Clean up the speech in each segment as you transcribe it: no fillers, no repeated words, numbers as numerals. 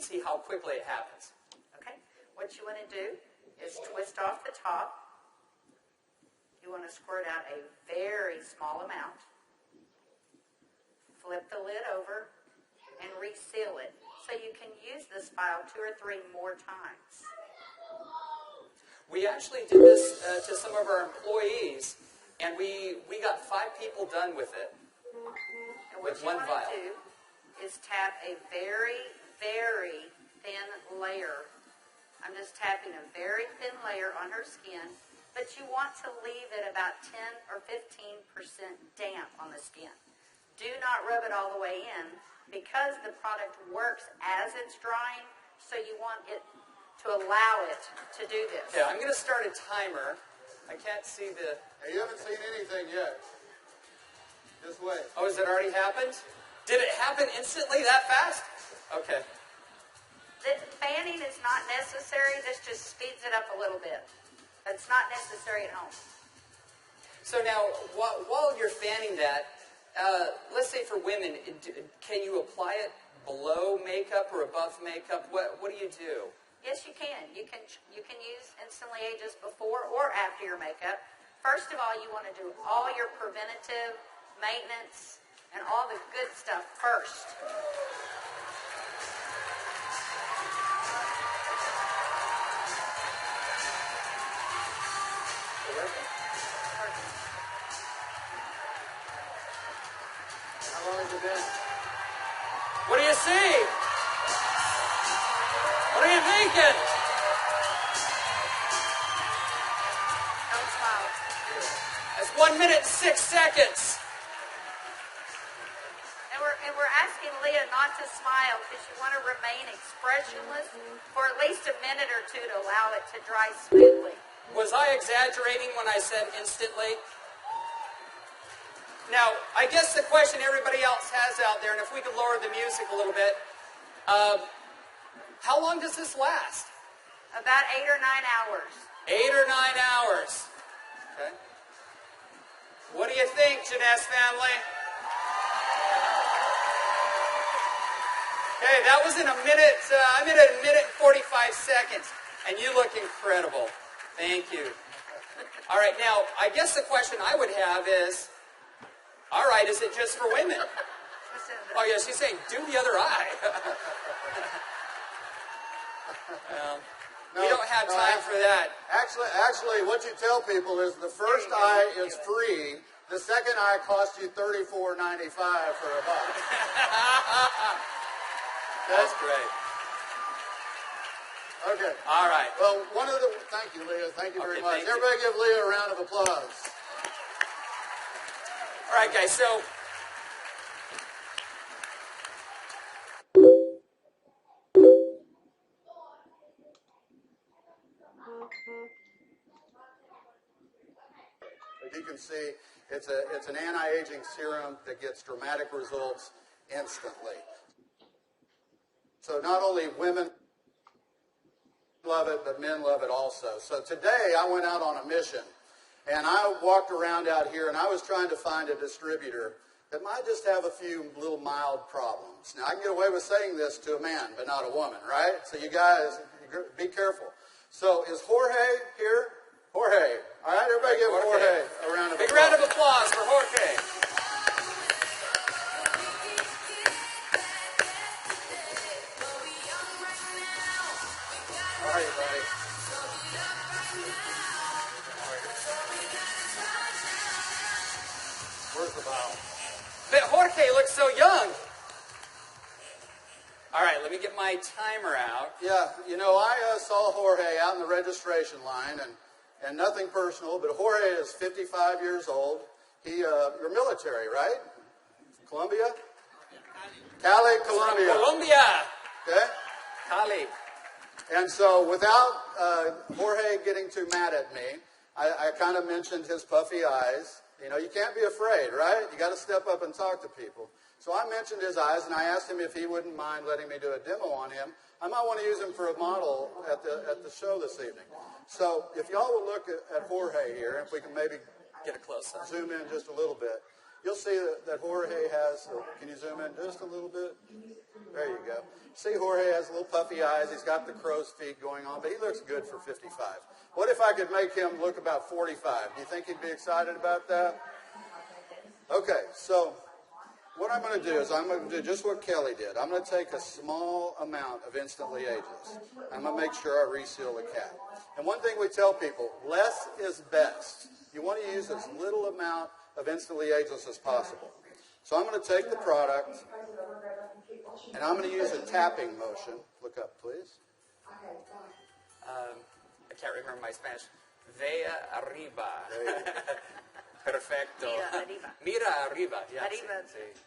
can see how quickly it happens. Okay. What you want to do is twist off the top. You want to squirt out a very small amount. Flip the lid over and reseal it so you can use this file 2 or 3 more times. We actually did this to some of our employees, and we got 5 people done with it. And what you want to do is tap a very, very thin layer. I'm just tapping a very thin layer on her skin, but you want to leave it about 10 or 15% damp on the skin. Do not rub it all the way in because the product works as it's drying, so you want it to allow it to do this. Yeah, I'm going to start a timer. I can't see the... Hey, you haven't seen anything yet. Just wait. Oh, has it already happened? Did it happen instantly that fast? Okay. The fanning is not necessary. This just speeds it up a little bit. It's not necessary at home. So now, while you're fanning that, let's say for women, can you apply it below makeup or above makeup? What do you do? Yes, you can. You can use Instantly Ageless before or after your makeup. First of all, you want to do all your preventative maintenance and all the good stuff first. How long has it been? What do you see? What are you thinking? Don't smile. That's 1 minute and 6 seconds. And we're asking Leah not to smile because you want to remain expressionless for at least a minute or 2 to allow it to dry smoothly. Was I exaggerating when I said instantly? Now, I guess the question everybody else has out there, and if we could lower the music a little bit, how long does this last? About 8 or 9 hours. 8 or 9 hours. Okay. What do you think, Jeunesse family? Okay, that was in a minute. I'm in a minute and 45 seconds, and you look incredible. Thank you. All right, now, I guess the question I would have is, all right, is it just for women? Oh, yeah, she's saying, do the other eye. We don't have time for that. Actually, what you tell people is the first eye is free. The second eye costs you $34.95 for a buck. That's great. Okay. All right. Well, thank you, Leah. Thank you very much. Thank you. Everybody give Leah a round of applause. All right, guys, so as you can see, it's an anti-aging serum that gets dramatic results instantly. So not only women love it, but men love it also. So today I went out on a mission, and I walked around out here, and I was trying to find a distributor that might just have a few little mild problems. Now, I can get away with saying this to a man, but not a woman, right? So you guys, be careful. So is Jorge here? Jorge. All right, everybody give Jorge a round of applause. big round of applause for Jorge. How are you, buddy? Where's the bottle? But Jorge looks so young. All right, let me get my timer out. Yeah, you know, I saw Jorge out in the registration line, and nothing personal, but Jorge is 55 years old. You're military, right? Colombia? Cali, Colombia. Colombia. Okay? Cali. And so without Jorge getting too mad at me, I kind of mentioned his puffy eyes. You know, you can't be afraid, right? You got to step up and talk to people. So I mentioned his eyes, and I asked him if he wouldn't mind letting me do a demo on him. I might want to use him for a model at the show this evening. So if y'all will look at Jorge here, if we can maybe Get a close-up. zoom in just a little bit, you'll see that Jorge has, can you zoom in just a little bit? There you go. See, Jorge has little puffy eyes. He's got the crow's feet going on, but he looks good for 55. What if I could make him look about 45? Do you think he'd be excited about that? Okay, so what I'm going to do is I'm going to do just what Kelly did. I'm going to take a small amount of Instantly Ageless. I'm going to make sure I reseal the cap. And one thing we tell people, less is best. You want to use as little amount of Instantly Ageless as possible. So I'm going to take the product, and I'm going to use a tapping motion. Look up, please. I can't remember my Spanish. Vea arriba. Perfecto. Mira arriba. Mira arriba. Yeah, Arriba. sí.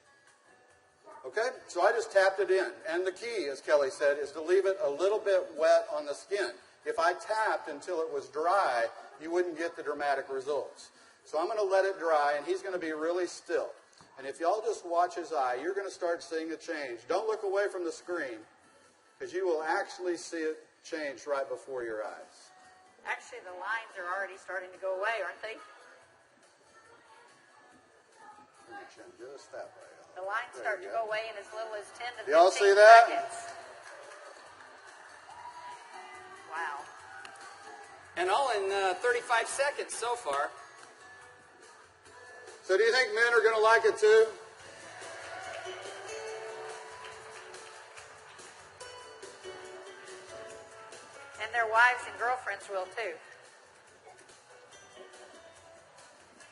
Okay, so I just tapped it in. And the key, as Kelly said, is to leave it a little bit wet on the skin. If I tapped until it was dry, you wouldn't get the dramatic results. So I'm going to let it dry, and he's going to be really still. And if y'all just watch his eye, you're going to start seeing a change. Don't look away from the screen, because you will actually see it change right before your eyes. Actually, the lines are already starting to go away, aren't they? Your chin just that way. The lines There start you to go. go away in as little as 10 to 15 Y'all see that? seconds. Wow. And all in 35 seconds so far. So do you think men are going to like it too? And their wives and girlfriends will too.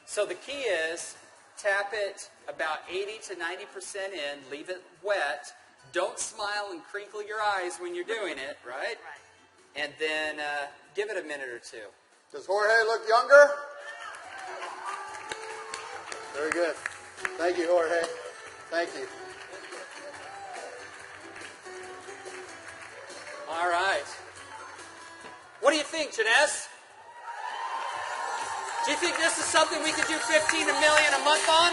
So the key is tap it about 80 to 90% in, leave it wet. Don't smile and crinkle your eyes when you're doing it, right? Right. And then give it a minute or two. Does Jorge look younger? Very good. Thank you, Jorge. Thank you. All right. What do you think, Jeunesse? Do you think this is something we could do 15 million a month on?